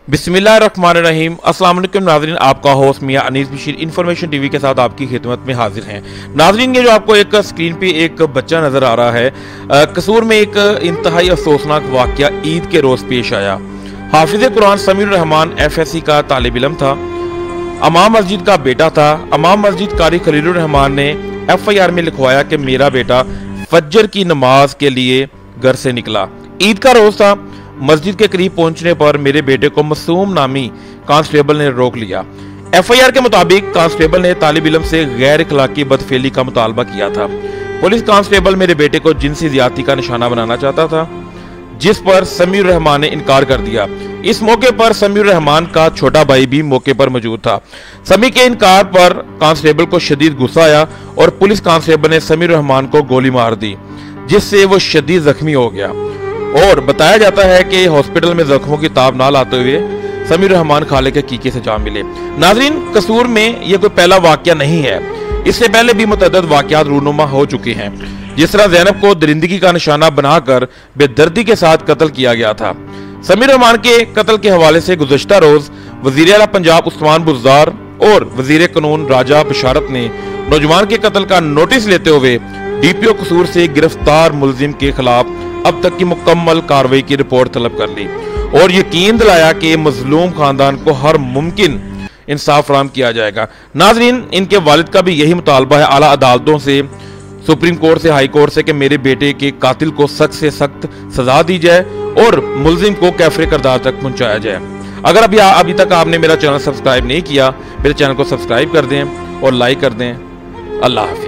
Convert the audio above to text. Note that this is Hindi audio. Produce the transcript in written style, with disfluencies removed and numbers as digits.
बिस्मिल्लाहिर्रहमानिर्रहीम। अस्सलाम वालेकुम नाज़रीन, आपका होस्ट मियां अनीस बशीर इन्फॉर्मेशन टीवी के साथ आपकी खिदमत में हाजिर हैं। नाज़रीन, ये जो आपको एक स्क्रीन पे एक बच्चा नज़र आ रहा है, कसूर में एक इंतहाई अफसोसनाक वाक़या ईद के रोज़ पेश आया। हाफिज़ कुरान समीर रहमान FSC का तालिब इल्म था, अमाम मस्जिद का बेटा था। अमाम मस्जिद कारी खलीलुर रहमान ने FIR में लिखवाया कि मेरा बेटा फज्र की नमाज के लिए घर से निकला। ईद का रोज़ था। मस्जिद के करीब पहुंचने पर मेरे बेटे को मासूम नामी कांस्टेबल ने रोक लिया। FIR के मुताबिक कांस्टेबल ने तालिब इल्म से गैर इखलाकी बदफेली का मुतालबा किया था। पुलिस कांस्टेबल मेरे बेटे को जिनसी ज्यादती का निशाना बनाना चाहता था, जिस पर समीर रहमान ने इनकार कर दिया। इस मौके पर समीर रहमान का छोटा भाई भी मौके पर मौजूद था। समी के इनकार पर कांस्टेबल को शदीद गुस्सा आया और पुलिस कांस्टेबल ने समीर रहमान को गोली मार दी, जिससे वो शदीद जख्मी हो गया। और बताया जाता है कि हॉस्पिटल में जख्मों की ताब ना लाते हुए समीर रहमान खाले के कीके से जा मिले। नाज़रीन, कसूर में यह कोई पहला वाकया नहीं है, इससे पहले भी मुतअद्दिद वाकयात रूनुमा हो चुके हैं। जिस तरह ज़ैनब को दरिंदगी का निशाना बनाकर बेदर्दी के साथ कत्ल किया गया था। समीर रहमान के कत्ल के हवाले से गुज़श्ता रोज वज़ीर आला पंजाब उस्मान बुज़दार और वज़ीर कानून राजा बशारत ने नौजवान के कत्ल का नोटिस लेते हुए DPO कसूर से गिरफ्तार मुलजिम के खिलाफ अब तक की मुकम्मल कार्रवाई की रिपोर्ट तलब कर ली और यकीन दिलाया कि मजलूम खानदान को हर मुमकिन इंसाफ फराहम किया जाएगा। नाजरीन, इनके वालिद का भी यही मुतालबा है आला अदालतों से, सुप्रीम कोर्ट से, हाई कोर्ट से कि मेरे बेटे के कातिल को सख्त से सख्त सजा दी जाए और मुलजिम को कैफरे किरदार तक पहुंचाया जाए। अगर अभी तक आपने मेरा चैनल सब्सक्राइब नहीं किया, मेरे चैनल को सब्सक्राइब कर दें और लाइक कर दें। अल्लाह हाफिज़।